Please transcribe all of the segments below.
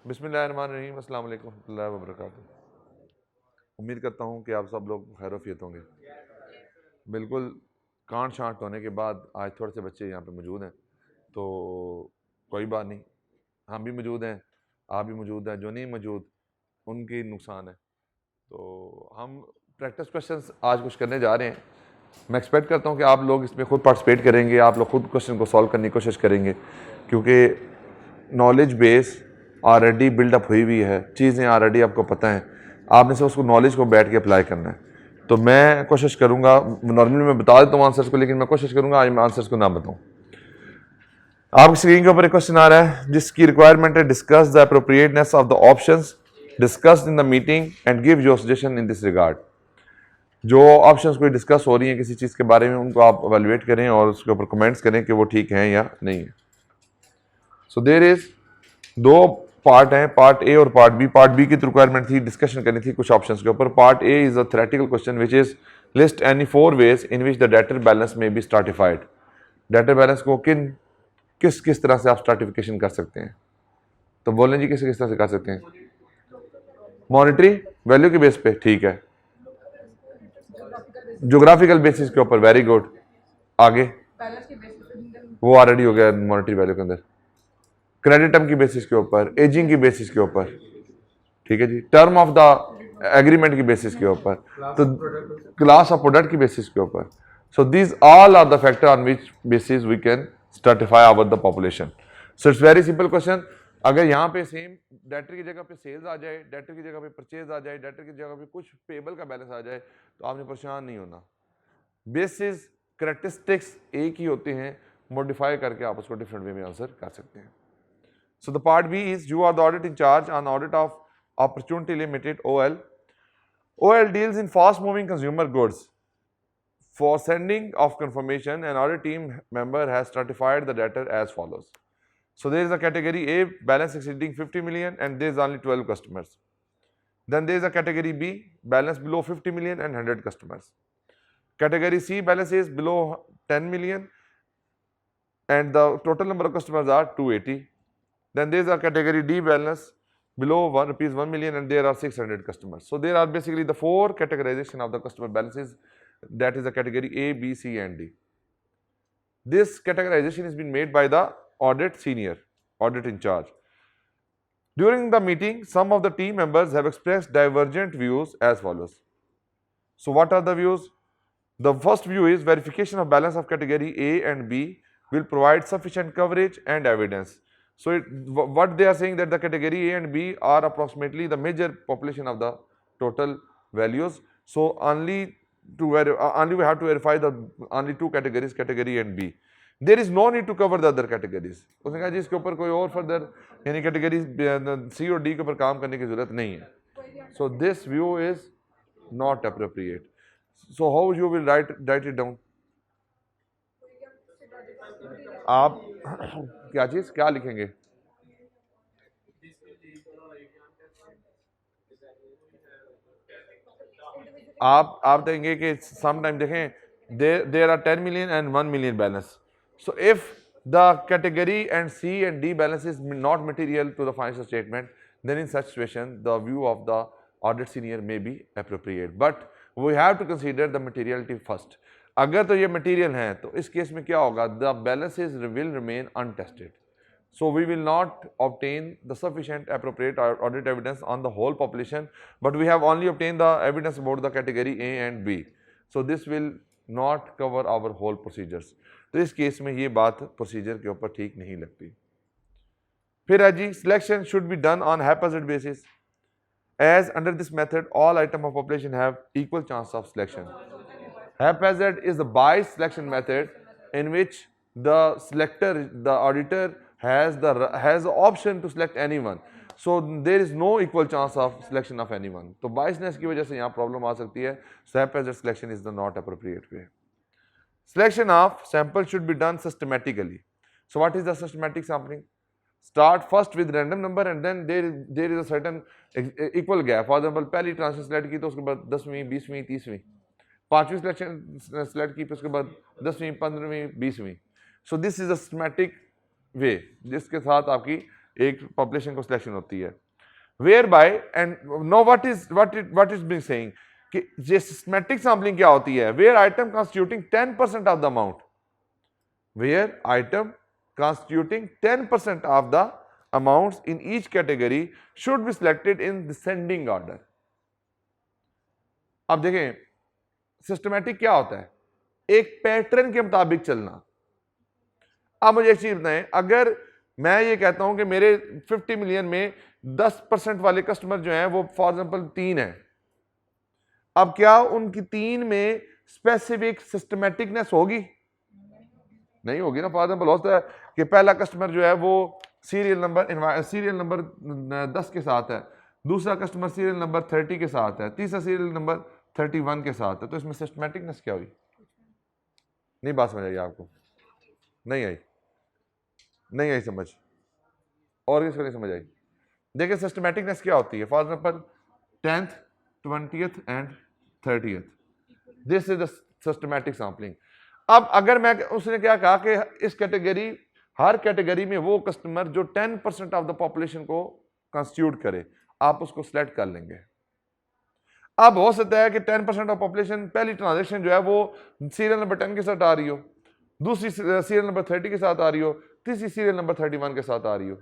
बिस्मिल्लाहिर्रहमानिर्रहीम, अस्सलाम वालेकुम रहमतुल्लाहि व बरकातुहू। उम्मीद करता हूँ कि आप सब लोग खैर-ओ-आफियत होंगे। बिल्कुल कांट शांट होने के बाद आज थोड़े से बच्चे यहाँ पे मौजूद हैं, तो कोई बात नहीं, हम भी मौजूद हैं, आप भी मौजूद हैं, जो नहीं मौजूद उनकी नुकसान है। तो हम प्रैक्टिस क्वेश्चंस आज कुछ करने जा रहे हैं। मैं एक्सपेक्ट करता हूँ कि आप लोग इसमें खुद पार्टिसिपेट करेंगे, आप लोग खुद क्वेश्चन को सॉल्व करने की कोशिश करेंगे, क्योंकि नॉलेज बेस ऑलरेडी बिल्डअप हुई हुई है, चीज़ें ऑलरेडी आपको पता हैं, आपने से उसको नॉलेज को बैठ के अप्लाई करना है। तो मैं कोशिश करूँगा, नॉर्मली मैं बता देता हूँ आंसर्स को, लेकिन मैं कोशिश करूँगा आज मैं आंसर्स को ना बताऊँ। आपकी स्क्रीन के ऊपर एक क्वेश्चन आ रहा है जिसकी रिक्वायरमेंट है, discuss the appropriateness of the options discussed in the meeting and give your suggestion in this regard. जो ऑप्शंस कोई डिस्कस हो रही हैं किसी चीज़ के बारे में, उनको आप एवेलुएट करें और उसके ऊपर कमेंट्स करें कि वो ठीक हैं या नहीं है। सो देयर इज दो पार्ट हैं, पार्ट ए और पार्ट बी। पार्ट बी की रिक्वायरमेंट थी, डिस्कशन करनी थी कुछ ऑप्शंस के ऊपर। Part A is a theoretical question which is list any 4 veg in which the debtor balance में बी स्ट्रैटिफाइड। डेटर बैलेंस को किस किस तरह से आप स्ट्रैटिफिकेशन कर सकते हैं। तो बोलें जी, किस किस तरह से कर सकते हैं? मॉनेटरी वैल्यू के बेस पे, ठीक है। ज्योग्राफिकल बेसिस के ऊपर, वेरी गुड। आगे वो ऑलरेडी हो गया मॉनेटरी वैल्यू के अंदर। क्रेडिट टर्म की बेसिस के ऊपर, एजिंग की बेसिस के ऊपर, ठीक है जी। टर्म ऑफ द एग्रीमेंट की बेसिस के ऊपर, तो क्लास ऑफ प्रोडक्ट की बेसिस के ऊपर। So these all are the factor on which basis we can stratify our the population. So it's very simple question. अगर यहाँ पे सेम डेटर की जगह पे सेल्स आ जाए, डेटर की जगह पे परचेज आ जाए, डेटर की जगह पे कुछ पेबल का बैलेंस आ जाए, तो आपने परेशान नहीं होना। बेसिस करेक्टरिस्टिक्स एक ही होते हैं, मॉडिफाई करके आप उसको डिफरेंट वे में आंसर कर सकते हैं। So the part B is you are the audit in charge on audit of Opportunity Limited OL. OL deals in fast moving consumer goods. For sending of confirmation, an audit team member has stratified the data as follows. So there is a category A, balance exceeding 50 million and there is only 12 customers. Then there is a category B, balance below 50 million and 100 customers. Category C, balance is below 10 million and the total number of customers are 280. Then there is a category D, balance below rupees 1 million and there are 600 customers. So there are basically the 4 categorization of the customer balances, that is the category A, B, C and D. This categorization has been made by the audit senior, audit in charge. During the meeting, some of the team members have expressed divergent views as follows. So what are the views? The first view is verification of balance of category A and B will provide sufficient coverage and evidence. So what they are saying that the category A and B are approximately the major population of the total values. So only we have to verify the only 2 categories, category A and B. There is no need to cover the other categories. उसने कहा जी इसके ऊपर कोई और further यानी category C और D के ऊपर काम करने की जरूरत नहीं है. So this view is not appropriate. So how you will write it down? आप क्या चीज क्या लिखेंगे? आप देंगे कि समटाइम देखें there are 10 million and 1 million balance. So if the category and C and D balance is not material to the financial statement, then in such situation the view of the audit senior may be appropriate. But we have to consider the materiality first. अगर तो ये material हैं तो इस case में क्या होगा? The balances will remain untested. So we will not obtain the sufficient appropriate audit evidence on the whole population, but we have only obtained the evidence about the category A and B. So this will not cover our whole procedures. तो इस case में ये बात procedure के ऊपर ठीक नहीं लगती. फिर है जी, selection should be done on haphazard basis. As under this method, all items of population have equal chance of selection. Haphazard is the biased selection method in which the selector, the auditor has the option to select anyone. So there is no equal chance of selection of anyone. तो biasness की वजह से यहाँ problem आ सकती है. So haphazard selection is the not appropriate way. Selection of sample should be done systematically. So what is the systematic sampling? Start first with random number and then there is a certain equal gap. For example, पहली transfer select की तो उसके बाद 10वीं 20वीं 30वीं 5वीं selection select की, उसके बाद 10वीं 15वीं 20वीं. So this is a systematic way जिसके साथ आपकी एक पॉपुलेशन को सिलेक्शन होती है। Where by and know what is being saying कि ये सिस्टमैटिक सैंपलिंग क्या होती है, where item constituting 10% of the amount, where item constituting 10% of the amounts in each category should be selected in descending order. अब देखें systematic क्या होता है, एक पैटर्न के मुताबिक चलना। अब मुझे एक चीज बताएं, अगर मैं ये कहता हूं कि मेरे 50 मिलियन में 10% वाले कस्टमर जो हैं वो फॉर एग्जांपल 3 हैं, अब क्या उनकी 3 में स्पेसिफिक सिस्टमैटिकनेस होगी? नहीं होगी ना। फॉर एग्जांपल होता है कि पहला कस्टमर जो है वो सीरियल नंबर 10 के साथ है, दूसरा कस्टमर सीरियल नंबर 30 के साथ है, तीसरा सीरियल नंबर 31 के साथ है, तो इसमें सिस्टमैटिकनेस क्या हुई? नहीं बात समझ आई आपको? नहीं आई, नहीं आई समझ, और किसको नहीं समझ आई? देखिए सिस्टमैटिकनेस क्या होती है, for example 10th 20th and 30th, this is the systematic sampling. अब अगर मैं, उसने क्या कहा कि इस कैटेगरी, हर कैटेगरी में वो कस्टमर जो 10% ऑफ द पॉपुलेशन को कंस्टिट्यूट करे, आप उसको सिलेक्ट कर लेंगे। अब हो सकता है कि 10% ऑफ पॉपुलेशन पहली ट्रांजेक्शन जो है वो सीरियल नंबर 10 के साथ आ रही हो, दूसरी सीरियल नंबर 30 के साथ आ रही हो, तीसरी सीरियल नंबर 31 के साथ आ रही हो।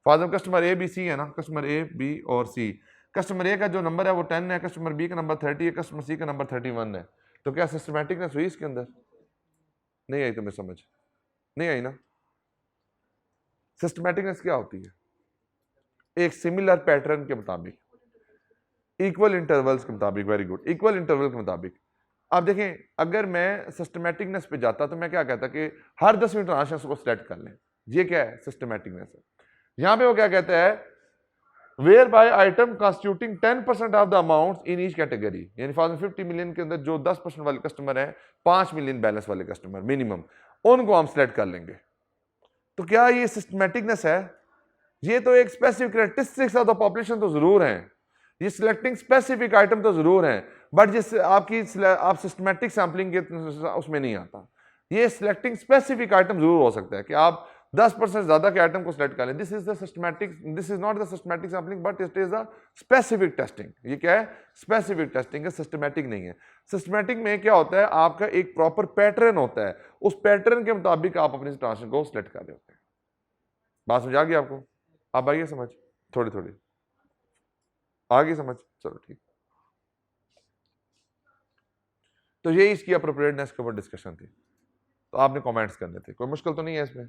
For example customer A B C है ना, कस्टमर ए बी और सी, कस्टमर ए का जो नंबर है वो 10 है, कस्टमर बी का नंबर 30 है, कस्टमर सी का नंबर 31 है, तो क्या सिस्टमैटिकनेस हुई इसके अंदर? नहीं आई तुम्हें समझ? नहीं आई ना। सिस्टमैटिकनेस क्या होती है? एक सिमिलर पैटर्न के मुताबिक, इक्वल इंटरवल्स के मुताबिक, वेरी गुड, इक्वल इंटरवल के मुताबिक। अब देखें अगर मैं सिस्टमैटिकनेस पे जाता तो मैं क्या कहता कि हर 10वीं ट्रांजेक्शन को सिलेक्ट कर लें, ये क्या है? सिस्टमैटिकनेस है। यहां पे वो क्या कहता है, where by item constituting 10% of the amount in each category, यानी फॉर 50 मिलियन के अंदर जो 10% वाले कस्टमर हैं, 5 मिलियन बैलेंस वाले कस्टमर मिनिमम, उनको हम सिलेक्ट कर लेंगे। तो क्या ये सिस्टमैटिकनेस है? ये तो एक specific characteristics of the population तो जरूर हैं, ये सिलेक्टिंग स्पेसिफिक आइटम तो जरूर हैं, बट जिस आपकी आप सिस्टमैटिक सैंपलिंग के उसमें नहीं आता। ये सिलेक्टिंग स्पेसिफिक आइटम जरूर हो सकता है कि आप 10% ज्यादा के आइटम को सिलेक्ट कर लें। This is the systematic, this is not the systematic sampling but it is the specific testing. ये क्या है? स्पेसिफिक टेस्टिंग है, सिस्टमैटिक नहीं है। सिस्टमैटिक में क्या होता है, आपका एक प्रॉपर पैटर्न होता है, उस पैटर्न के मुताबिक आप अपनी ट्रांजेक्शन को सिलेक्ट कर रहे होते हैं। बात समझ आ गई आपको? अब आइए समझ, थोड़ी थोड़ी आ गई समझ, चलो ठीक। तो ये इसकी अप्रोप्रिएटनेस के ऊपर डिस्कशन थी, तो आपने कमेंट्स करने थे, कोई मुश्किल तो नहीं है इसमें?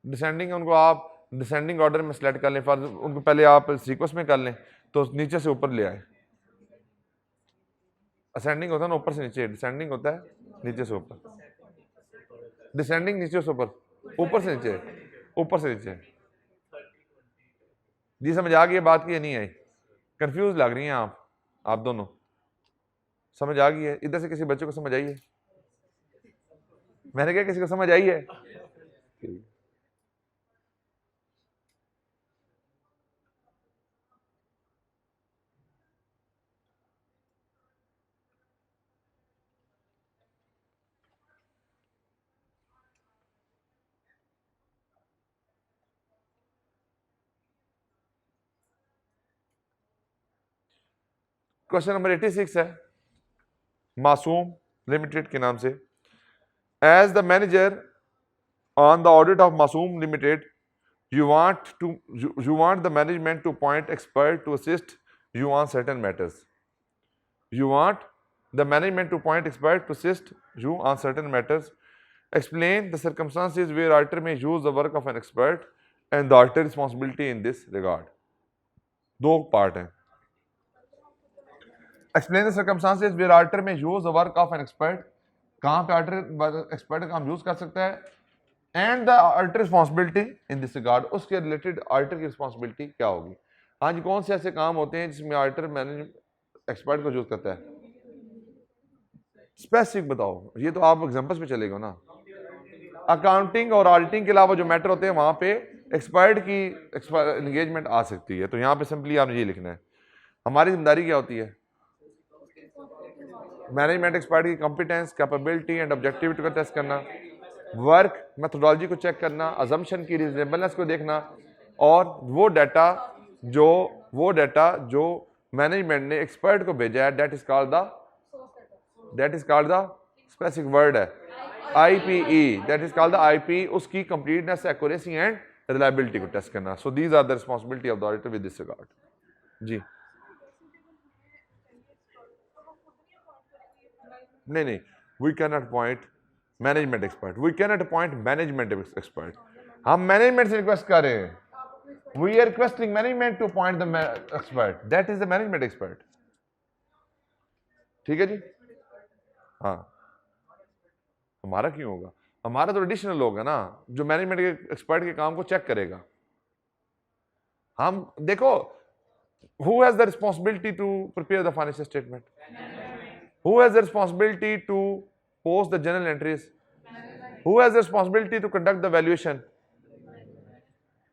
डिसेंडिंग उनको आप डिसेंडिंग ऑर्डर में सिलेक्ट कर लें, फॉर उनको पहले आप सीक्वेंस में कर लें, तो नीचे से ऊपर ले आए। असेंडिंग होता है ना ऊपर से नीचे, डिसेंडिंग होता है नीचे से ऊपर, डिसेंडिंग नीचे से ऊपर, ऊपर से नीचे, ऊपर से नीचे। जी समझ आ गई बात की? नहीं आई? कंफ्यूज लग रही हैं आप दोनों? समझ आ गई है? इधर से किसी बच्चे को समझ आई है? मैंने कहा किसी को समझ आई है? क्वेश्चन नंबर 86 है मासूम लिमिटेड के नाम से। As the manager on the audit of Masoom limited, you want the management to appoint expert to assist you on certain matters. You want the management to appoint expert to assist you on certain matters. Explain the circumstances where auditor may use the work of an expert and the auditor responsibility in this regard. दो part हैं। Explain the circumstances where auditor may use the work of an expert, कहाँ पे auditor expert का काम use कर सकता है, and the auditor responsibility in this regard, उसके रिलेटेड ऑडिटर की रिस्पॉन्सिबिलिटी क्या होगी। हाँ जी, कौन से ऐसे काम होते हैं जिसमें ऑडिटर मैनेज एक्सपर्ट को यूज करता है? स्पेसिफिक बताओ, ये तो आप एग्जांपल्स पे चलेगा ना। अकाउंटिंग और ऑडिटिंग के अलावा जो मैटर होते हैं वहां पे एक्सपर्ट की एंगेजमेंट आ सकती है। तो यहाँ पे सिंपली आपने ये लिखना है, हमारी जिम्मेदारी क्या होती है? मैनेजमेंट एक्सपर्ट की कॉम्पिटेंस, कैपेबिलिटी एंड ऑब्जेक्टिविटी को टेस्ट करना, वर्क मेथोडोलॉजी को चेक करना, अजम्पशन की रीजनेबलनेस को देखना, और वो डाटा जो मैनेजमेंट ने एक्सपर्ट को भेजा है, that is called the specific word है IPE, that is called the IP, उसकी कंप्लीटनेस, एक्यूरेसी एंड रिलायबिलिटी को टेस्ट करना. So these are the responsibility of the auditor with this regard. जी नहीं, we can not appoint management expert, we can not appoint management expert. हम management से request कर रहे हैं, we are requesting management to appoint the expert, that is the management expert. ठीक है जी. हाँ, हमारा क्यों होगा? हमारा तो एडिशनल होगा ना, जो मैनेजमेंट के एक्सपर्ट के काम को चेक करेगा. हम देखो, who has the responsibility to prepare the financial statement? Who has the responsibility to post the journal entries? Who has the responsibility to conduct the valuation?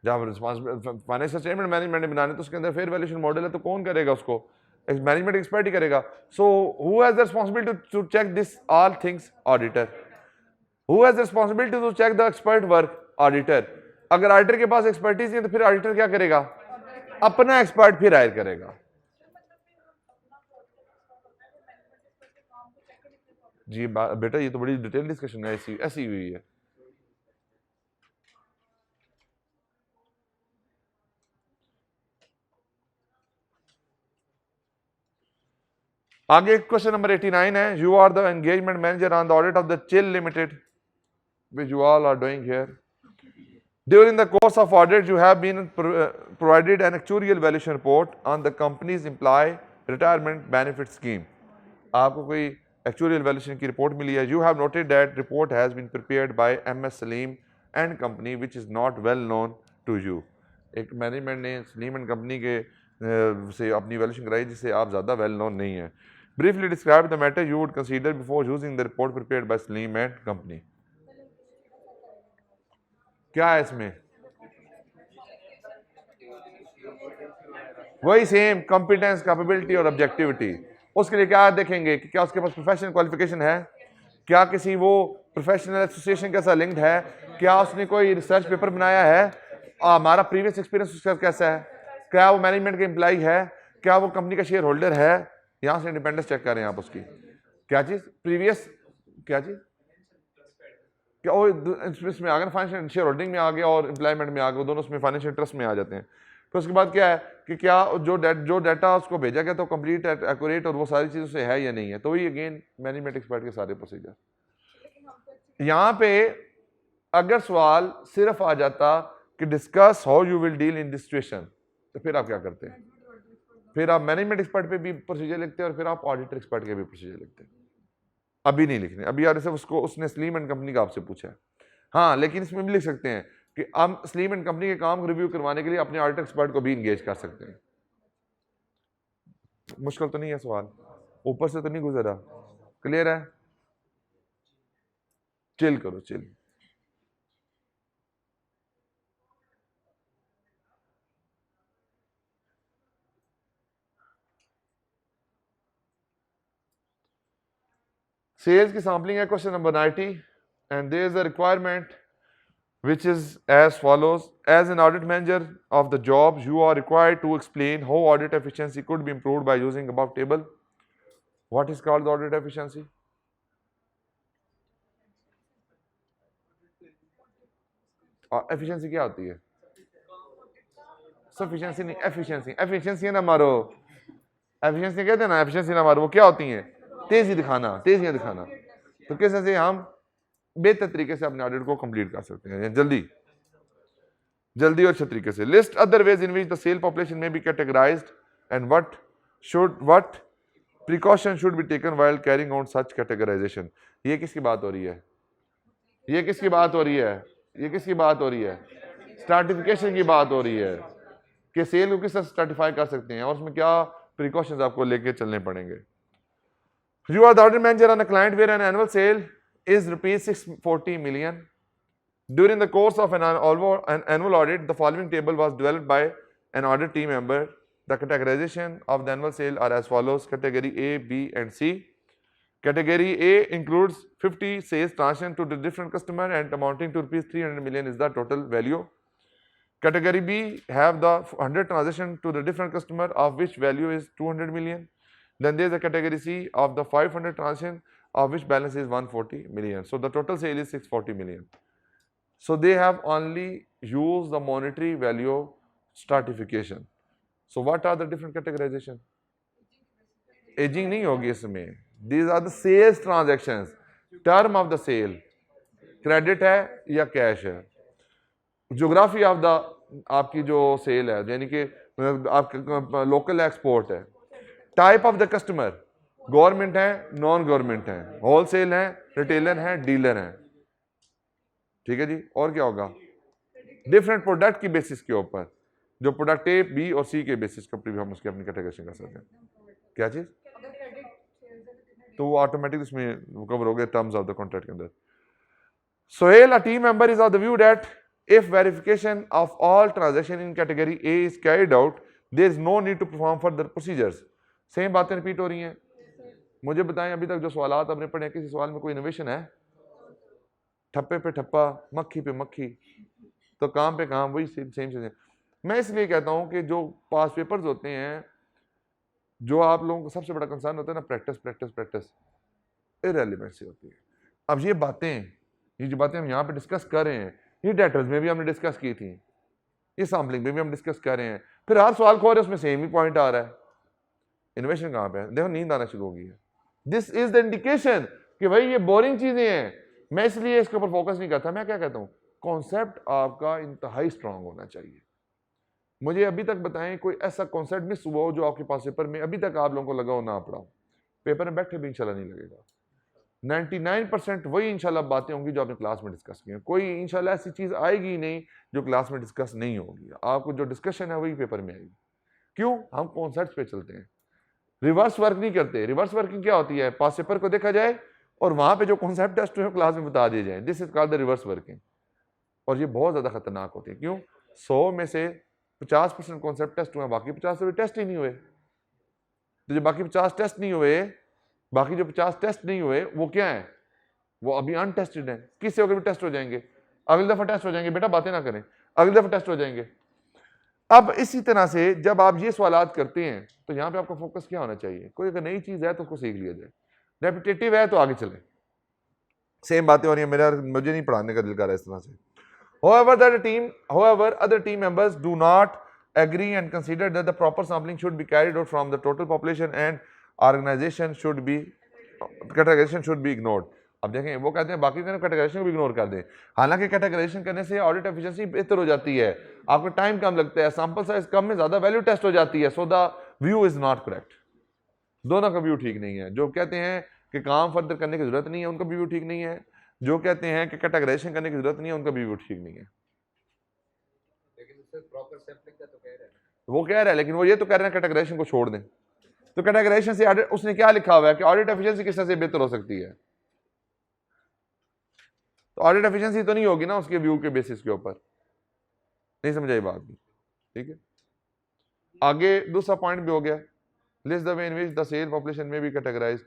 जब फाइनेंशियल स्टेटमेंट मैनेजमेंट ने बनाने तो उसके अंदर फेयर वैल्यूएशन मॉडल है, तो कौन करेगा उसको? मैनेजमेंट एक्सपर्ट ही करेगा. So who has the responsibility to check this all things? Auditor. Who has the responsibility to check the expert work? Auditor. अगर ऑडिटर के पास एक्सपर्टीज है तो फिर ऑडिटर क्या करेगा? अपना एक्सपर्ट फिर हायर करेगा. जी बेटा, ये तो बड़ी डिटेल डिस्कशन है, ऐसी हुई है. आगे क्वेश्चन नंबर 89 है. You are the engagement manager on the audit of the chill limited which you all are doing here. During the course of audit, you have been provided an actuarial valuation report on the company's employee retirement benefit scheme. आपको कोई actuarial valuation की report मिली है. You have noted that report has been prepared by MS Salim and company which is not well known to you. एक management ने Salim and company के से अपनी valuation कराई जिससे आप ज़्यादा वेल नोन नहीं है. Briefly describe the matter you would consider before using the report prepared by Salim and company. क्या है इसमें? वही सेम कॉम्पिटेंस, कैपेबिलिटी और ऑब्जेक्टिविटी. उसके लिए क्या देखेंगे कि क्या उसके पास प्रोफेशनल क्वालिफिकेशन है, क्या किसी वो प्रोफेशनल एसोसिएशन के साथ लिंक्ड है, क्या उसने कोई रिसर्च पेपर बनाया है, हमारा प्रीवियस एक्सपीरियंस उसका कैसा है, क्या वो मैनेजमेंट के एम्प्लॉय है, क्या वो कंपनी का शेयर होल्डर है. यहाँ से इंडिपेंडेंस चेक करें आप उसकी. क्या चीज़? प्रीवियस क्या चीज़? क्या वो इसमें आ गया, फाइनेंशियल शेयर होल्डिंग में आ गया और एम्प्लॉयमेंट में आ गया, दोनों उसमें फाइनेंशियल इंटरेस्ट में आ जाते हैं. तो उसके बाद क्या है कि क्या जो डाटा उसको भेजा गया तो कंप्लीट एक्यूरेट और वो सारी चीज़ उससे है या नहीं है. तो वही अगेन मैनेजमेंट एक्सपर्ट के सारे प्रोसीजर. यहाँ पे अगर सवाल सिर्फ आ जाता कि discuss how you will deal in this situation, तो फिर आप क्या करते हैं? फिर आप मैनेजमेंट एक्सपर्ट पे भी प्रोसीजर लिखते हैं और फिर आप ऑडिटर एक्सपर्ट के भी प्रोसीजर लिखते हैं. अभी नहीं लिखने, अभी यार सिर्फ उसने सलीम एंड कंपनी का आपसे पूछा है. हाँ, लेकिन इसमें भी लिख सकते हैं कि हम सलीम एंड कंपनी के काम को रिव्यू करवाने के लिए अपने ऑडिटर एक्सपर्ट को भी इंगेज कर सकते हैं. मुश्किल तो नहीं है सवाल, ऊपर से तो नहीं गुजरा. क्लियर है? चिल करो, चिल. सेल्स की सैम्पलिंग है question number 90 and there is a requirement which is as follows. As an audit manager of the job, you are required to explain how audit efficiency could be improved by using above table. What is called the audit efficiency? Efficiency क्या होती है? Sufficiency नहीं, efficiency. Efficiency ना मारो, efficiency कहते हैं ना, efficiency ना मारो. वो क्या होती है? तेजी दिखाना, तेजियां दिखाना. तो कैसे से हम बेहतर तरीके से अपने ऑडिट को कंप्लीट कर सकते हैं, जल्दी और अच्छे तरीके से. List other ways in which the sale population में be categorised and what precaution should be taken while carrying out such categorisation. ये किसकी बात हो रही है? ये किसकी बात हो रही है? ये किसकी बात हो रही है? स्ट्रैटिफिकेशन की बात हो रही है कि सेल को किस तरह स्ट्रैटिफाई कर सकते हैं और उसमें क्या प्रिकॉशंस आपको लेके चलने पड़ेंगे. You are the audit manager on a client where an annual sale is rupees 640 million. During the course of an annual audit, the following table was developed by an audit team member. The categorization of the annual sale are as follows: category A, B and C. Category A includes 50 sales transactions to the different customer and amounting to rupees 300 million is the total value. Category B have the 100 transactions to the different customer of which value is 200 million. Then there is a category C of the 500 transactions of which balance is 140 million. So the total sale is 640 million. So they have only used the monetary value stratification. So what are the different categorization? Aging नहीं होगी इसमें. These are the sales transactions. Term of the sale. Credit है या cash है. Geography of the आपकी जो sale है यानी कि आपका local export है. Type of the customer. Government है, non-government है. Wholesale है, retailer है, dealer है. ठीक है जी. और क्या होगा? Different product की basis के ऊपर. जो प्रोडक्ट ए बी और सी के बेसिस के ऊपर भी हम उसकी अपनी कैटेगराइजेशन कर सकते हैं. क्या चीज? तो वो ऑटोमेटिक इसमें कवर हो गए टर्म्स ऑफ द कॉन्ट्रैक्ट के अंदर. Sohail, a team member, is of the view that if verification of all transaction in category A is carried out, there is no need to perform further procedures. Same बातें repeat हो रही हैं. मुझे बताएं अभी तक जो सवालात आपने पढ़े किसी सवाल में कोई इनोवेशन है? ठप्पे पे ठप्पा, मक्खी पे मक्खी, तो काम पे काम, वही सेम चीजें. मैं इसलिए कहता हूं कि जो पास पेपर्स होते हैं, जो आप लोगों का सबसे बड़ा कंसर्न होता है ना, प्रैक्टिस प्रैक्टिस प्रैक्टिस, इररिलेवेंसी होती है. अब ये जो बातें हम यहाँ पे डिस्कस कर रहे हैं, ये डेटर्स में भी हमने डिस्कस की थी, ये सैम्पलिंग में भी हम डिस्कस कर रहे हैं. फिर हर सवाल खोल रहे हैं उसमें सेम ही पॉइंट आ रहा है. इनोवेशन कहाँ पे है? देखो नींद आना शुरू हो गई है. दिस इज द इंडिकेशन कि भाई ये बोरिंग चीजें हैं. मैं इसलिए इसके ऊपर फोकस नहीं करता. मैं क्या कहता हूँ, कॉन्सेप्ट आपका इंतहाई स्ट्रांग होना चाहिए. मुझे अभी तक बताएं कोई ऐसा कॉन्सेप्ट मिस हुआ हो जो आपके पास पेपर में अभी तक आप लोगों को लगा हो ना पड़ा हो. पेपर में बैठे भी इंशाल्लाह नहीं लगेगा. 99% वही इंशाल्लाह बातें होंगी जो आपने क्लास में डिस्कस की हैं. कोई इंशाल्लाह ऐसी चीज आएगी नहीं जो क्लास में डिस्कस नहीं होगी. आपको जो डिस्कशन है वही पेपर में आएगी. क्यों? हम कॉन्सेप्ट पे चलते हैं, रिवर्स वर्क नहीं करते. रिवर्स वर्किंग क्या होती है? पास पेपर को देखा जाए और वहां पे जो कॉन्सेप्ट टेस्ट हुए क्लास में बता दिए जाए. This is called the reverse working. और ये बहुत ज्यादा खतरनाक होती है. क्यों? 100 में से 50% कॉन्सेप्ट टेस्ट हुए, बाकी 50 टेस्ट ही नहीं हुए. तो जो बाकी 50 टेस्ट नहीं हुए, बाकी जो 50 टेस्ट नहीं हुए वो क्या है? वो अभी अनटेस्टेड है. किससे होकर भी टेस्ट हो जाएंगे? अगली दफा टेस्ट हो जाएंगे. बेटा बातें ना करें, अगली दफा टेस्ट हो जाएंगे. अब इसी तरह से जब आप ये सवालात करते हैं तो यहाँ पे आपका फोकस क्या होना चाहिए? कोई अगर नई चीज है तो उसको सीख लिया जाए, रेपिटेटिव है तो आगे चले. सेम बातें हो रही है. मुझे नहीं पढ़ाने का दिल कर रहा है इस तरह से. However, other team members do not agree and consider that the proper sampling should be carried out from the total population and categorization should be ignored. अब देखें, वो कहते हैं बाकी कैटेगराइजेशन को भी इग्नोर कर दें. हालांकि कैटेगराइजेशन करने से ऑडिट एफिशिएंसी बेहतर हो जाती है, आपको टाइम कम लगता है, सैंपल साइज कम में ज्यादा वैल्यू टेस्ट हो जाती है. So the view is not correct. दोनों का व्यू ठीक नहीं है. जो कहते हैं कि काम फर्दर करने की जरूरत नहीं है, उनका व्यू ठीक नहीं है. जो कहते हैं कि कैटेगराइजेशन करने की जरूरत नहीं है, उनका व्यू ठीक नहीं है. लेकिन उससे प्रॉपर सैंपलिंग का तो कह रहा है, वो कह रहा है, लेकिन वो ये तो कह रहे हैं कैटेगराइजेशन को छोड़ दें. तो कैटेगराइजेशन से ऑडिट, उसने क्या लिखा हुआ है कि ऑडिट एफिशिएंसी किस तरह से बेहतर हो सकती है? तो ऑडिट एफिशिएंसी तो नहीं होगी ना उसके व्यू के बेसिस के ऊपर. नहीं समझ आई बात? ठीक है. आगे दूसरा पॉइंट भी हो गया, list the way in which the sale population में बी कैटेगराइज्ड.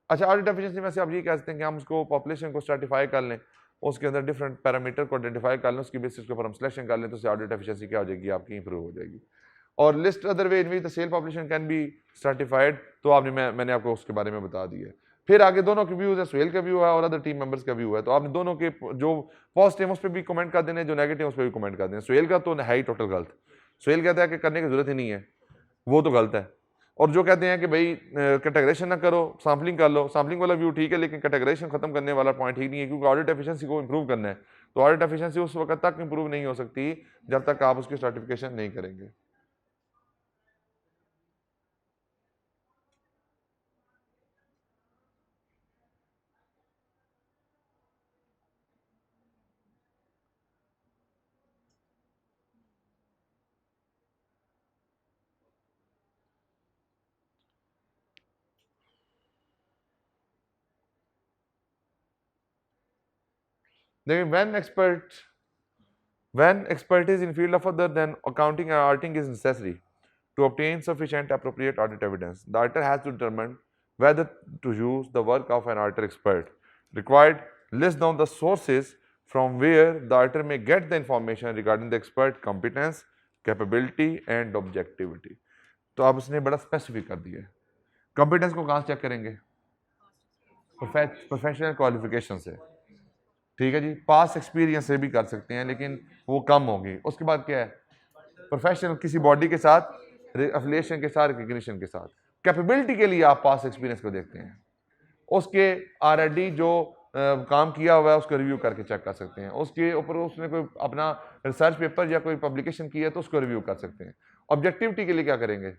अच्छा, ऑडिट एफिशिएंसी में से आप ये कह सकते हैं कि हम उसको पॉपुलेशन को स्ट्रैटिफाई कर लें, उसके अंदर डिफरेंट पैरामीटर को आइडेंटिफाई कर लें, उसकी बेसिस के ऊपर हम सिलेक्शन कर लें, तो उससे ऑडिट एफिशिएंसी क्या हो जाएगी? आपकी इंप्रूव हो जाएगी. और list other way in which the sale population can be stratified, तो आपने मैंने आपको उसके बारे में बता दिया. फिर आगे दोनों के व्यूज है, सोहेल का व्यू है और अदर टीम मेंबर्स का व्यू है. तो आपने दोनों के जो पॉजिटिव उस पर भी कमेंट कर देने, जो नेगेटिव उस पर भी कमेंट कर देने. सोहेल का तो है ही टोटल गलत. सोहेल कहता है कि करने की जरूरत ही नहीं है, वो तो गलत है. और जो कहते हैं कि भाई कैटेगराइजेशन ना करो, सैम्पलिंग कर लो, सैम्पलिंग वाला व्यू ठीक है, लेकिन कैटेगराइजेशन खत्म करने वाला पॉइंट ठीक नहीं है, क्योंकि ऑडिट एफिशिएंसी को इंप्रूव करना है. तो ऑडिट एफिशिएंसी उस वक्त तक इंप्रूव नहीं हो सकती जब तक आप उसकी सर्टिफिकेशन नहीं करेंगे. When expertise in field of other than accounting and auditing is necessary to obtain sufficient appropriate audit evidence, the auditor has to determine whether to use the work of an auditor expert. Required, list down the sources from where the auditor may get the information regarding the expert competence, capability and objectivity. तो आप उसने बड़ा specific कर दिया है। Competence को कहाँ से चेक करेंगे? प्रोफेशनल क्वालिफिकेशन से, ठीक है जी। पास एक्सपीरियंस से भी कर सकते हैं लेकिन वो कम होगी। उसके बाद क्या है? प्रोफेशनल किसी बॉडी के साथ, एफिलिएशन के साथ, रिकग्निशन के साथ। कैपेबिलिटी के लिए आप पास एक्सपीरियंस को देखते हैं, उसके ऑलरेडी जो काम किया हुआ है उसको रिव्यू करके चेक कर सकते हैं, उसके ऊपर उसने कोई अपना रिसर्च पेपर या कोई पब्लिकेशन किया है तो उसको रिव्यू कर सकते हैं। ऑब्जेक्टिविटी के लिए क्या करेंगे?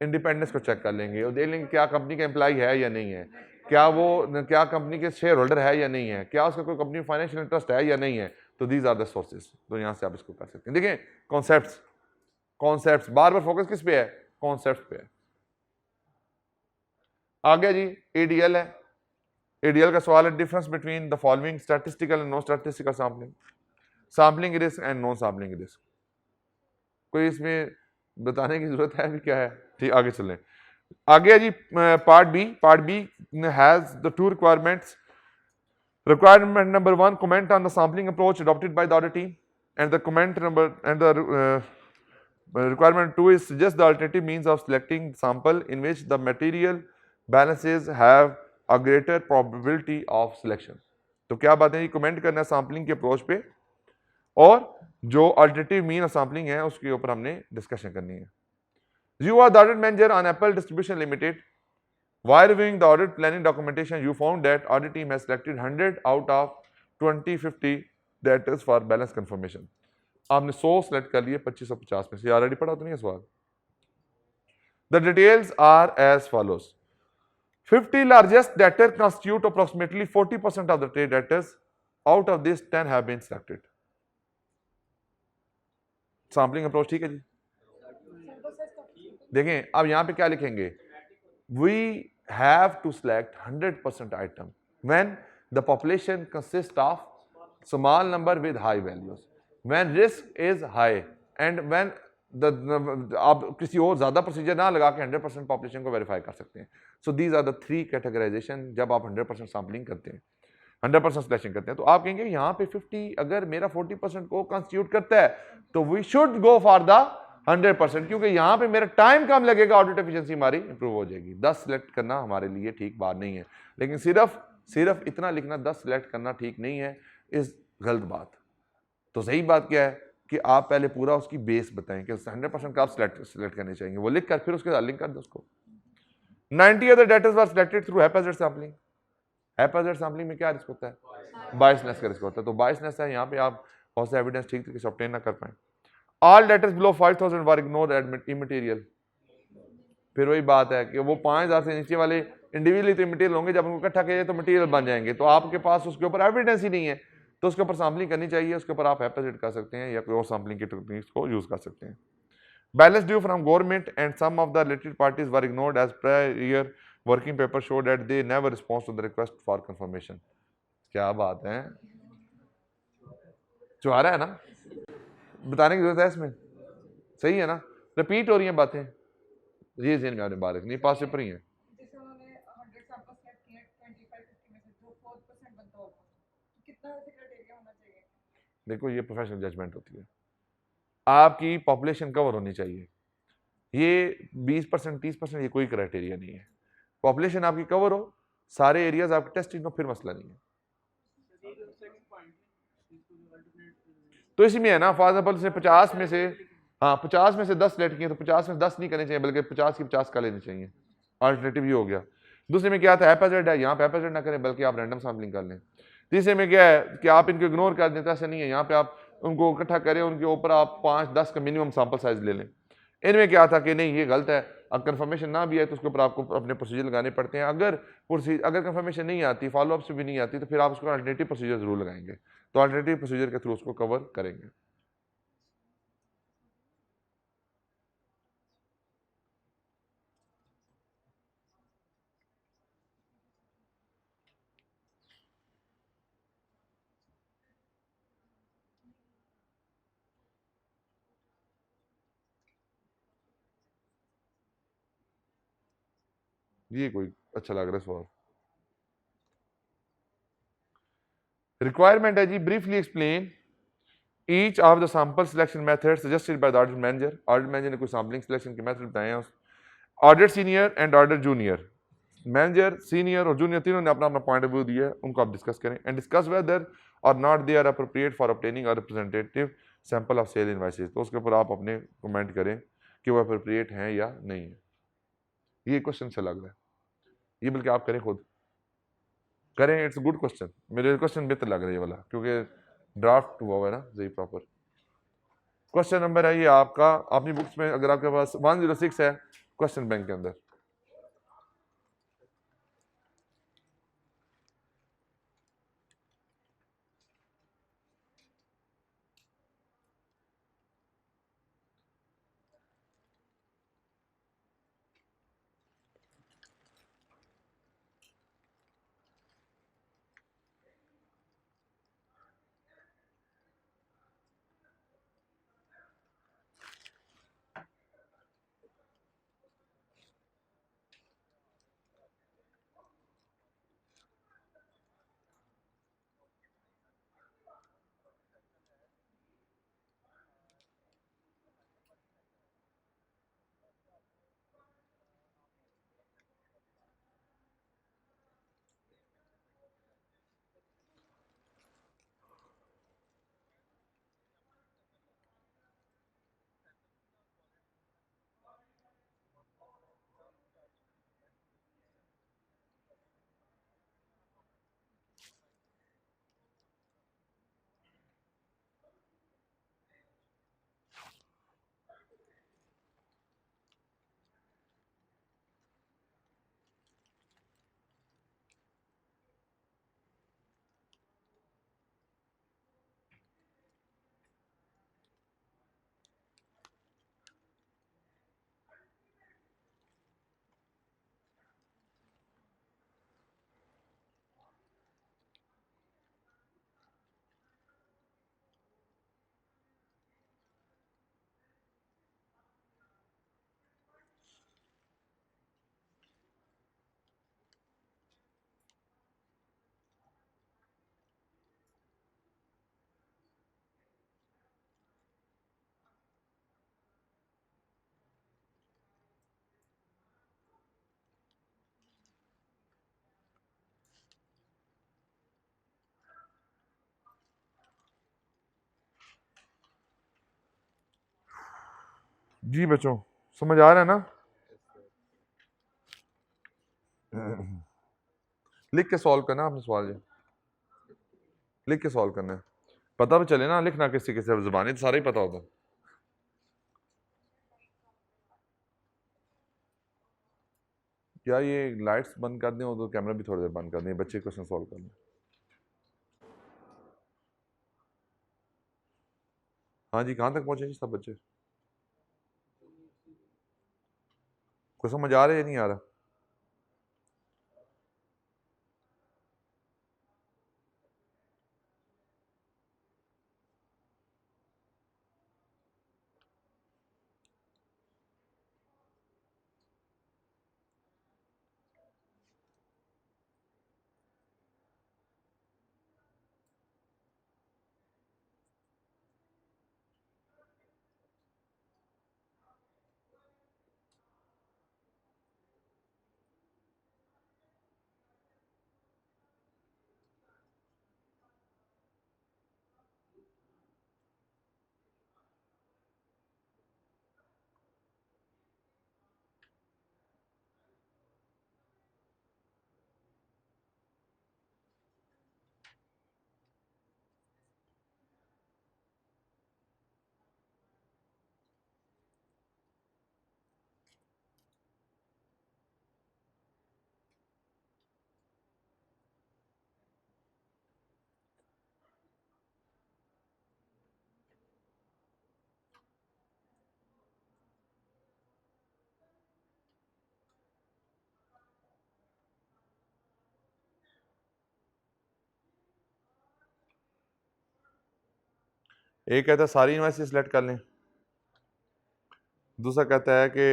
इंडिपेंडेंस को चेक कर लेंगे और देख लेंगे क्या कंपनी का एम्प्लॉय है या नहीं है, क्या कंपनी के शेयर होल्डर है या नहीं है, क्या उसका कोई कंपनी फाइनेंशियल इंटरेस्ट है या नहीं है। तो दीज आर द सोर्सेज। तो यहाँ से आप इसको कर सकते हैं। देखिए कॉन्सेप्ट्स बार बार फोकस किस पे है? कॉन्सेप्ट पे है। आगे जी एडीएल है। एडीएल का सवाल है difference between the following statistical and non statistical sampling risk and non sampling risk. कोई इसमें बताने की जरूरत है भी क्या है? ठीक, आगे चलें। आगे जी part B has the two requirements. Requirement number 1, comment on the sampling approach adopted by the audit team, and the requirement 2 is suggest the alternative means of selecting sample in which the material balances have a greater probability of selection. तो क्या बात है? Comment करना है sampling के approach पे और जो अल्टरनेटिव मीन ऑफ सैम्पलिंग है उसके ऊपर हमने डिस्कशन करनी है। You are the audit manager on Apple Distribution Limited. While reviewing the audit planning documentation, you found that audit team has selected 100 out of 2050 debtors for balance confirmation. आपने 100 select कर लिए 2550 में से। ऑलरेडी पढ़ा तो नहीं है सवाल? The details are as follows. 50 largest debtors constitute approximately 40% of the trade debtors. Out of this 10 have been selected. Sampling approach ठीक है जी। देखें अब यहां पे क्या लिखेंगे? We have to select 100% item when the population consists of small number with high values, when risk is high and when आप किसी और ज्यादा प्रोसीजर ना लगा के 100% पॉपुलेशन को वेरीफाई कर सकते हैं। So these are the 3 categorization जब आप 100% सैम्पलिंग करते हैं, 100% सिलेक्शन करते हैं। तो आप कहेंगे यहाँ पे 50 अगर मेरा 40% को कंस्टिट्यूट करता है तो we should go for the 100%, क्योंकि यहाँ पे मेरा टाइम कम लगेगा, ऑडिट एफिशिएंसी हमारी इंप्रूव हो जाएगी। 10 सिलेक्ट करना हमारे लिए ठीक बात नहीं है, लेकिन सिर्फ इतना लिखना 10 सिलेक्ट करना ठीक नहीं है, इस गलत बात। तो सही बात क्या है कि आप पहले पूरा उसकी बेस बताएं कि 100% का आप सिलेक्ट करने चाहिए, वो लिख कर फिर उसके साथ लिंक कर दो उसको। 90 other datas were selected through हैप्पीनेस सैम्पलिंग। हैप्पीनेस सैम्पलिंग में क्या रिस्क होता है? बायसनेस का रिस्क होता है। तो बायसनेस है यहाँ पे आप बहुत से एविडेंस ठीक तरीके से ऑब्टेन ना कर पाए। ऑल डेटर्स बिलो 5000 वर इग्नोर इमटेरियल। फिर वही बात है कि वो 5000 से नीचे वाले इंडिविजुअली तो इमटेरियल होंगे, जब उनको इकट्ठा किया तो मटेरियल बन जाएंगे। तो आपके पास उसके ऊपर एविडेंस ही नहीं है तो उसके ऊपर सैम्पलिंग करनी चाहिए, उसके ऊपर आप एपेसिट कर सकते हैं या कोई और सैम्पलिंग की टेक्निक्स को यूज कर सकते हैं। Balance due from government and some of the related parties were ignored as prior working paper show that they never response to the request for confirmation. क्या बात है, जो आ रहा है ना, बताने की जरूरत है इसमें, सही है ना? रिपीट हो रही हैं बातें, ये जेन में आपने बात रखनी, पास पेपर ही है। देखो ये प्रोफेशनल जजमेंट होती है, आपकी पॉपुलेशन कवर होनी चाहिए। ये 20% 30% ये कोई क्राइटेरिया नहीं है। पॉपुलेशन आपकी कवर हो, सारे एरियाज आपके टेस्टिंग हो, फिर मसला नहीं है। तो इसी में है ना, फॉर एग्जाम्पल से 50 में से 50 में से 10 सिलेक्ट किए तो 50 में 10 नहीं करने चाहिए, बल्कि 50 की 50 का लेने चाहिए। अल्टरनेटिव ये हो गया। दूसरे में क्या था, हैपेजेड है, यहाँ पे हैपेजेड ना करें बल्कि आप रैंडम सैम्पलिंग कर लें। तीसरे में क्या है कि आप इनको इग्नोर कर देते, ऐसा नहीं है, यहाँ पे आप उनको इकट्ठा करें, उनके ऊपर आप 5-10 का मिनिमम सैंपल साइज ले लें। इनमें क्या था कि नहीं ये गलत है, अब कंफर्मेशन ना भी आए तो उसके ऊपर आपको अपने प्रोसीजर लगाने पड़ते हैं। अगर कंफर्मेशन नहीं आती, फॉलोअप से भी नहीं आती, तो फिर आप उसको अल्टरनेटिव प्रोसीजर जरूर लगाएंगे। तो अल्टरनेटिव प्रोसीजर के थ्रू उसको कवर करेंगे। ये कोई अच्छा लग रहा है सवाल। रिक्वायरमेंट है जी, briefly explain each of the sample selection method suggested by the audit manager. Audit manager ने कोई सैम्पलिंग सिलेक्शन के मेथड बताए हैं। Audit senior and audit junior, manager senior और जूनियर तीनों ने अपना अपना पॉइंट ऑफ व्यू दिया है, उनको आप डिस्कस करें and discuss whether or not they are appropriate for obtaining a representative sample of sale invoices. तो उसके ऊपर आप अपने कमेंट करें कि वो अप्रोप्रिएट हैं या नहीं है। ये क्वेश्चन से लग रहा है, ये बल्कि आप करें, खुद करें, इट्स गुड क्वेश्चन। मेरे क्वेश्चन बेहतर लग रहा है ये वाला, क्योंकि ड्राफ्ट हुआ हुआ है ना सही प्रॉपर। क्वेश्चन नंबर है ये आपका अपनी बुक्स में, अगर आपके पास 106 है क्वेश्चन बैंक के अंदर। जी बच्चों, समझ आ रहा है ना? लिख के सॉल्व करना आपने सवाल, जी लिख के सॉल्व करना है, पता भी चले ना लिखना किसी किसी जुबानी तो सारा ही पता होता। क्या ये लाइट्स बंद कर दें और तो कैमरा भी थोड़ी देर बंद कर दें, बच्चे क्वेश्चन सॉल्व कर लें। हाँ जी, कहाँ तक पहुंचे जी सब बच्चे? कोई समझ आ रहा है या नहीं आ रहा? एक कहता है सारी यूनिवर्सिटी सिलेक्ट कर लें, दूसरा कहता है कि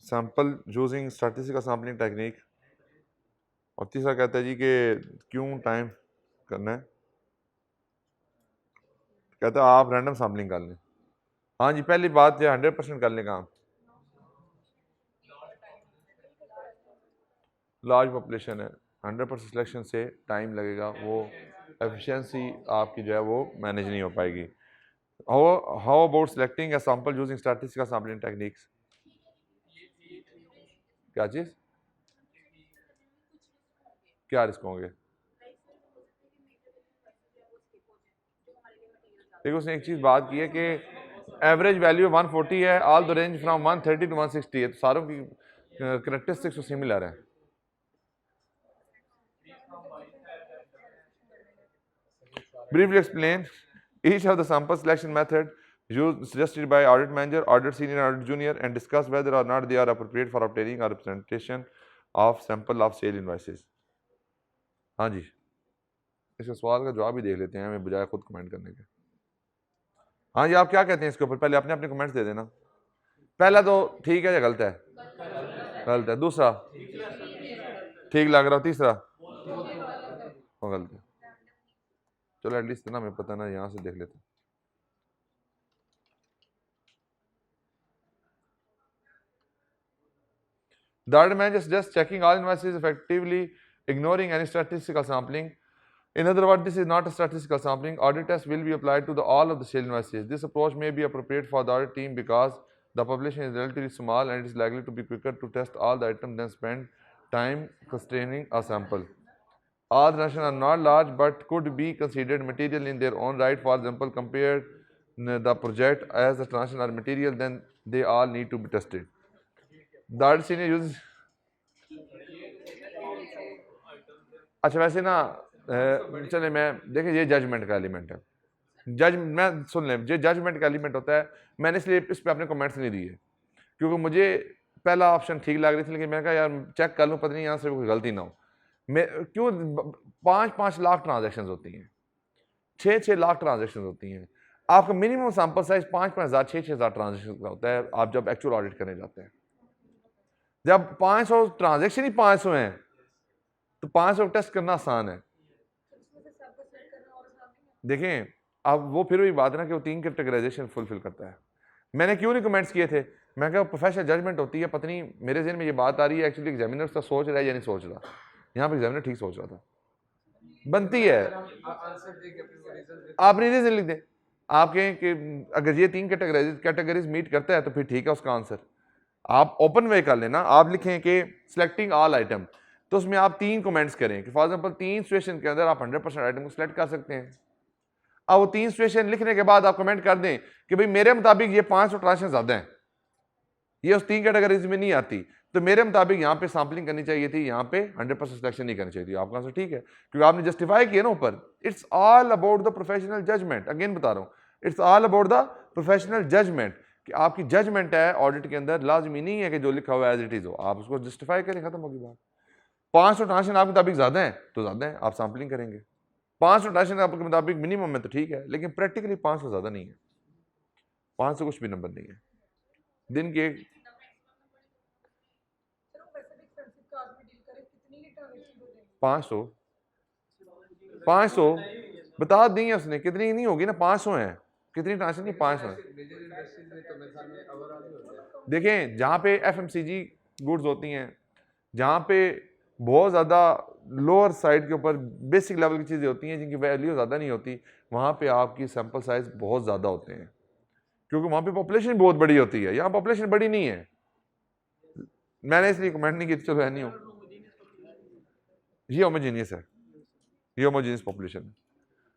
sample using statistical sampling technique, और तीसरा कहता है जी कि क्यों टाइम करना है, कहता है आप रैंडम सैम्पलिंग कर लें। हाँ जी, पहली बात जो 100% कर लें काम, लार्ज पॉपुलेशन है, 100% सिलेक्शन से टाइम लगेगा, वो एफिशिएंसी आपकी जो है वो मैनेज नहीं हो पाएगी। How about selecting a sample using statistical sampling techniques, क्या चीज़, क्या रिस्क होंगे? देखो उसने एक चीज़ बात की है कि एवरेज वैल्यू 140 है, all the range from 130 to 160 है, तो सारों की करेक्टरिस्टिक्स तो सिमिलर है। Briefly explain each of the sample selection method used suggested by audit manager, audit senior, and audit junior, and discuss whether or not they are appropriate for obtaining a representation of sample of sale invoices. हाँ जी, इसके सवाल का जवाब ही देख लेते हैं हमें बजाय खुद कमेंट करने के। हाँ जी, आप क्या कहते हैं इसके ऊपर? पहले अपने अपने कमेंट्स दे देना। पहला तो ठीक है या गलत है? गलत है। दूसरा ठीक लग रहा हो? तीसरा वो गलत है। चलो एटलीस्ट ना हमें पता ना, यहाँ से देख लेते हैं। The audit manager suggests checking all invoices effectively, ignoring any statistical sampling. In other words, this is not a statistical sampling. Audit test will be applied to all of the sale invoices. This approach may be appropriate for the audit team because the population is relatively small and it is likely to be quicker to test all the items than spend time constraining a sample. All transactions are not large but could be considered material in their own right. For example, compare the project as the transactions are material, then they all need to be tested. The audit senior uses अच्छा वैसे ना चले मैं देखिए ये judgement का element है, मैं सुन लें, ये जजमेंट का एलिमेंट होता है। मैंने इसलिए इस पर अपने कमेंट्स नहीं दिए क्योंकि मुझे पहला ऑप्शन ठीक लग रही थी, लेकिन मैंने कहा यार चेक कर लूँ पता नहीं यहाँ से कोई गलती ना हो। मैं क्यों 5-5 लाख ट्रांजेक्शन होती हैं, 6-6 लाख ट्रांजेक्शन होती हैं, आपका मिनिमम सैंपल साइज 5-5 हज़ार 6-6 हज़ार ट्रांजेक्शन का होता है। आप जब एक्चुअल ऑडिट करने जाते हैं, जब 500 ट्रांजेक्शन ही 500 हैं तो 500 टेस्ट करना आसान है। देखें अब वो फिर वही बात है ना कि वो 3 कैटेगराइजेशन फुलफिल करता है। मैंने क्यों नहीं कमेंट्स किए थे? मैं कहा प्रोफेशनल जजमेंट होती है, पता नहीं मेरे जहन में ये बात आ रही है एक्चुअली एग्जामिनर उसका सोच रहा है या नहीं सोच रहा। यहाँ पे एग्जामिनर ठीक सोच रहा था, बनती है आप रीजन लिख दें। आप कहें कि अगर ये 3 कैटेगरीज मीट करता है तो फिर ठीक है, उसका आंसर आप ओपन वे कर लेना। आप लिखें कि सिलेक्टिंग ऑल आइटम, तो उसमें आप 3 कमेंट्स करें कि फॉर एग्जांपल 3 सिचुएशन के अंदर आप 100% आइटम को सिलेक्ट कर सकते हैं। अब वो 3 सिचुएशन लिखने के बाद आप कमेंट कर दें कि भाई मेरे मुताबिक ये 500 ट्रांजेक्शन ज्यादा हैं, ये उस 3 कैटेगरीज में नहीं आती, तो मेरे मुताबिक यहाँ पे सैम्पलिंग करनी चाहिए थी, यहाँ पे 100% सिलेक्शन नहीं करनी चाहिए थी। आपका आंसर ठीक है क्योंकि आपने जस्टिफाई किया ना ऊपर। It's all about the professional judgment. Again बता रहा हूँ, it's all about the professional judgment कि आपकी जजमेंट है ऑडिट के अंदर, लाजमी नहीं है कि जो लिखा हुआ है एज इट इज हो, आप उसको जस्टिफाई करें, खत्म होगी बात। 500 ट्रांजेक्शन आपके मुताबिक ज्यादा है तो ज्यादा है, आप सैम्पलिंग करेंगे। 500 ट्रांजेक्शन आपके मुताबिक मिनिमम है तो ठीक है, लेकिन प्रैक्टिकली 500 ज्यादा नहीं है, 500 कुछ भी नंबर नहीं है। दिन के 500 बता दी है उसने, कितनी नहीं होगी ना, 500 है, कितनी ट्रांजेक्शन नहीं, 500 है। देखें जहाँ पे FMCG गुड्स होती हैं, जहाँ पे बहुत ज़्यादा लोअर साइड के ऊपर बेसिक लेवल की चीज़ें होती हैं जिनकी वैल्यू ज़्यादा नहीं होती, वहाँ पे आपकी सैंपल साइज बहुत ज़्यादा होते हैं क्योंकि वहाँ पे पॉपुलेशन बहुत बड़ी होती है। यहाँ पॉपुलेशन बड़ी नहीं है, मैंने इसलिए कमेंट नहीं की, चलो है नहीं हो, ये होमोजेनियस है, ये होमोजेनियस पॉपुलेशन है।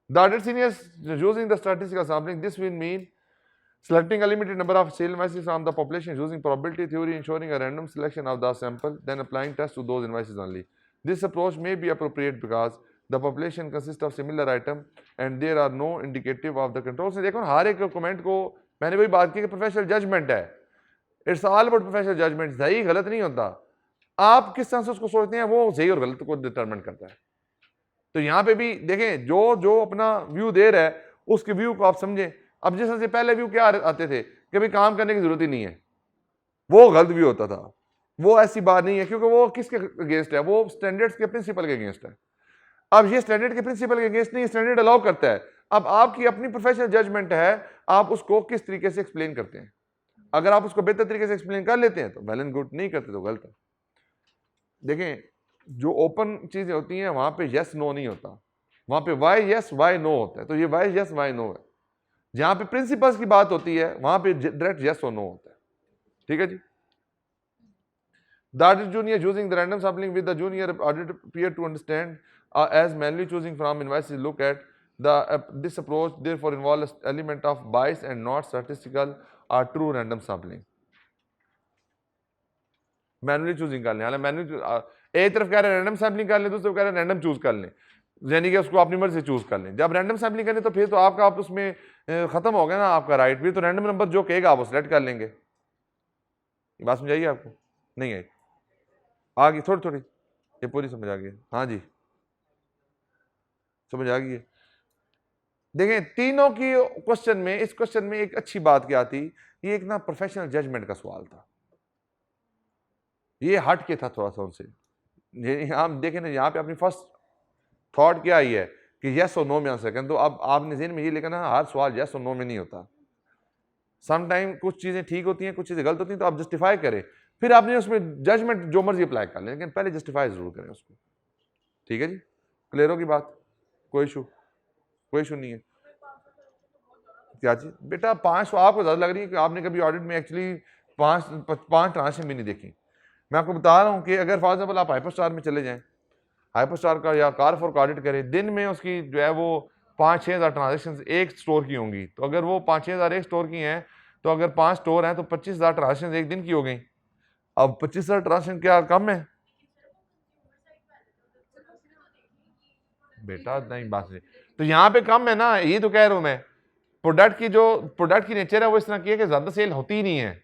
The audit seniors using the statistical sampling, this will mean selecting a limited number of sale invoices from the population using probability theory, ensuring a random selection of the sample, then applying tests to those invoices only. This approach may be appropriate because the population consists of similar item and there are no indicative of the control. से देखो हर एक comment को मैंने वही बात की कि professional judgment है, it's all about professional judgment. सही गलत नहीं होता, आप किस तरह से उसको सोचते हैं वो सही और गलत को डिटरमिन करता है। तो यहाँ पे भी देखें जो अपना व्यू दे रहा है उसके व्यू को आप समझें। अब जिस तरह से पहले व्यू क्या आते थे कि भाई काम करने की जरूरत ही नहीं है, वो गलत व्यू होता था। वो ऐसी बात नहीं है, क्योंकि वो किसके अगेंस्ट है, वो स्टैंडर्ड्स के प्रिंसिपल के अगेंस्ट है। अब ये स्टैंडर्ड के प्रिंसिपल के अगेंस्ट नहीं, स्टैंडर्ड अलाउ करता है। अब आपकी अपनी प्रोफेशनल जजमेंट है, आप उसको किस तरीके से एक्सप्लेन करते हैं। अगर आप उसको बेहतर तरीके से एक्सप्लेन कर लेते हैं तो वेल एंड गुड, नहीं करते तो गलत है। देखें, जो ओपन चीजें होती हैं वहां पे यस नो नहीं होता, वहां पे वाई यस वाई नो होता है। तो ये वाई यस वाई नो है। जहां पे प्रिंसिपल्स की बात होती है वहां पे डायरेक्ट यस और नो होता है। ठीक है जी। The audit junior using the random sampling with the junior audit peer to understand as manually choosing from invoices. Look at this approach therefore involves element of bias and not statistical or true random sampling. Manually choosing कर लें, manually एक तरफ कह रहे हैं random sampling कर लें, दूसरी तरफ कह रहे हैं रैंडम चूज कर लें, यानी कि उसको अपनी मर्जी से चूज कर लें। जब रैंडम सैम्पलिंग करें तो फिर तो आपका आप उसमें खत्म हो गया ना आपका राइट, फिर तो रैंडम नंबर जो कहेगा आप वो सिलेक्ट कर लेंगे। बात समझाइए आपको? नहीं आई? आ गई थोड़ी थोड़ी? ये पूरी समझ आ गई? हाँ जी समझ आ गई है। देखें तीनों की क्वेश्चन में, इस क्वेश्चन में एक अच्छी बात क्या थी, ये एक ना प्रोफेशनल जजमेंट का सवाल था, ये हट के था थोड़ा सा उनसे। आप देखें ना यहाँ पे अपनी फर्स्ट थॉट क्या आई है कि यस और नो में आंसर करें, तो अब आपने ज़हन में ये लिखा ना हर सवाल यस और नो में नहीं होता। समटाइम कुछ चीज़ें ठीक होती हैं, कुछ चीज़ें गलत होती हैं, तो आप जस्टिफाई करें, फिर आपने उसमें जजमेंट जो मर्जी अप्लाई कर लें, लेकिन पहले जस्टिफाई जरूर करें उसको। ठीक है जी, क्लियर होगी बात? कोई इशू? कोई इशू नहीं है। क्या चीज़ बेटा 500 आपको ज़्यादा लग रही है कि आपने कभी ऑडिट में एक्चुअली पाँच ट्रांसें भी नहीं देखी। मैं आपको बता रहा हूँ कि अगर फॉर एग्जाम्पल आप हाइपर स्टार में चले जाएं, हाइपर स्टार का या कारफोर का ऑडिट करें, दिन में उसकी जो है वो 5-6 हज़ार ट्रांजेक्शन एक स्टोर की होंगी। तो अगर वो 5-6 हज़ार एक स्टोर की हैं, तो अगर 5 स्टोर हैं तो 25,000 ट्रांजेक्शन एक दिन की हो गई। अब 25,000 ट्रांजेक्शन क्या कम है बेटा? नहीं बात नहीं, तो यहाँ पे कम है ना, ये तो कह रहा हूँ मैं। प्रोडक्ट की जो प्रोडक्ट की नेचर है वो इस तरह की है कि ज्यादा सेल होती ही नहीं है,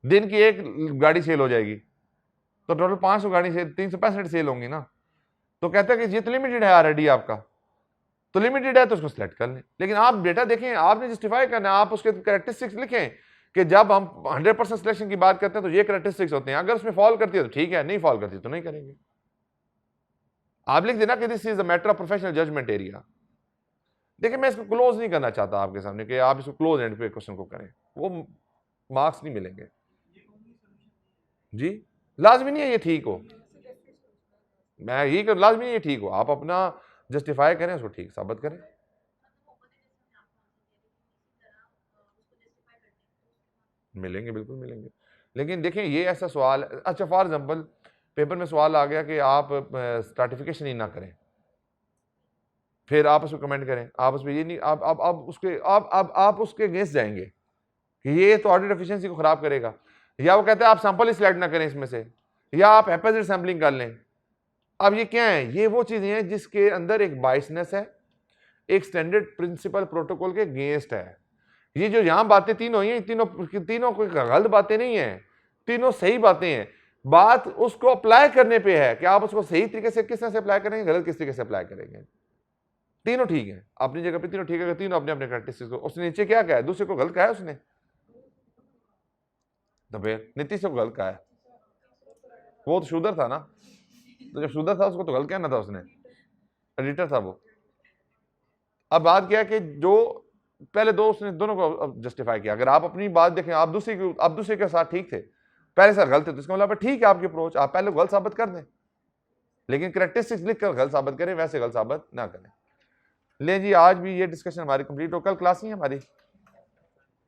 दिन की एक गाड़ी सेल हो जाएगी, तो टोटल 500 गाड़ी सेल 365 सेल होंगी ना। तो कहता है कि ये तो लिमिटेड है ऑलरेडी आपका, तो लिमिटेड है तो उसको सिलेक्ट कर लें। लेकिन आप बेटा देखें, आपने जस्टिफाई करना है, आप उसके कैरेक्टरिस्टिक्स लिखें कि जब हम 100% सिलेक्शन की बात करते हैं तो ये कैरेक्टरिस्टिक्स होते हैं, अगर उसमें फॉल करती है तो ठीक है, नहीं फॉल करती तो नहीं करेंगे। आप लिख देना कि this is a matter of professional judgment area. देखिए मैं इसको क्लोज नहीं करना चाहता आपके सामने कि आप इसको क्लोज एंड पे क्वेश्चन को करें, वो मार्क्स नहीं मिलेंगे जी। लाजमी नहीं है ये ठीक हो, मैं यही कर, लाजमी नहीं है ठीक हो, आप अपना जस्टिफाई करें, उसको ठीक साबित करें। मिलेंगे, बिल्कुल मिलेंगे। लेकिन देखें ये ऐसा सवाल, अच्छा फॉर एग्जांपल पेपर में सवाल आ गया कि आप सर्टिफिकेशन ही ना करें, फिर आप उसको कमेंट करें, आप उसमें ये नहीं, आप उसके अगेंस्ट जाएंगे कि ये तो ऑडिट एफिशिएंसी को खराब करेगा, या वो कहते हैं आप सैंपल ही सिलेक्ट ना करें इसमें से, या आप हैप्पी सैम्पलिंग कर लें। अब ये क्या है, ये वो चीजें हैं जिसके अंदर एक बाइसनेस है, एक स्टैंडर्ड प्रिंसिपल प्रोटोकॉल के अगेंस्ट है। ये जो यहां बातें तीनों ही, तीनों कोई गलत बातें नहीं है, तीनों सही बातें हैं। बात उसको अप्लाई करने पे है कि आप उसको सही तरीके से किस तरह से अप्लाई करेंगे, गलत किस तरीके से अप्लाई करेंगे। तीनों ठीक है अपनी जगह पे, तीनों ठीक है, तीनों अपने अपने प्रैक्टिस को। उसने नीचे क्या कहा है, दूसरे को गलत कहा है उसने, तो फिर नीतीश को गलत कहा है, वो तो शूदर था ना, तो जब शूदर था उसको तो गलत कहना था, उसने एडिटर था वो। अब बात क्या है कि जो पहले दो उसने दोनों को जस्टिफाई किया। अगर आप अपनी बात देखें, आप दूसरे के साथ ठीक थे, पहले से गलत थे, तो इसका मतलब ठीक है आपकी अप्रोच, आप पहले गलत साबित कर दें, लेकिन करैक्टरिस्टिक्स लिखकर गलत साबित करें, वैसे गलत साबित ना करें। ले जी आज भी ये डिस्कशन हमारी कंप्लीट हो, कल क्लास नहीं है हमारी,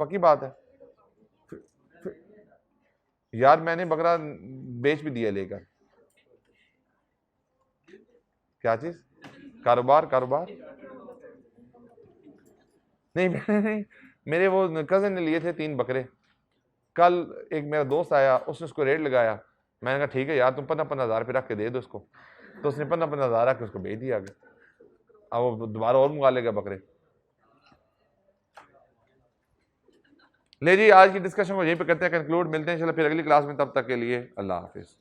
पक्की बात है यार। मैंने बकरा बेच भी दिया लेकर। क्या चीज? कारोबार नहीं मेरे वो कजन ने लिए थे 3 बकरे। कल एक मेरा दोस्त आया, उसने उसको रेट लगाया, मैंने कहा ठीक है यार तुम 15-15 हज़ार पे रख के दे दो उसको, तो उसने 15-15 हज़ार रख के उसको बेच दिया आगे। अब वो दोबारा और मंगा लेगा बकरे। ले जी आज की डिस्कशन को यहीं पे करते हैं कंक्लूड, मिलते हैं इंशाल्लाह फिर अगली क्लास में, तब तक के लिए अल्लाह हाफिज।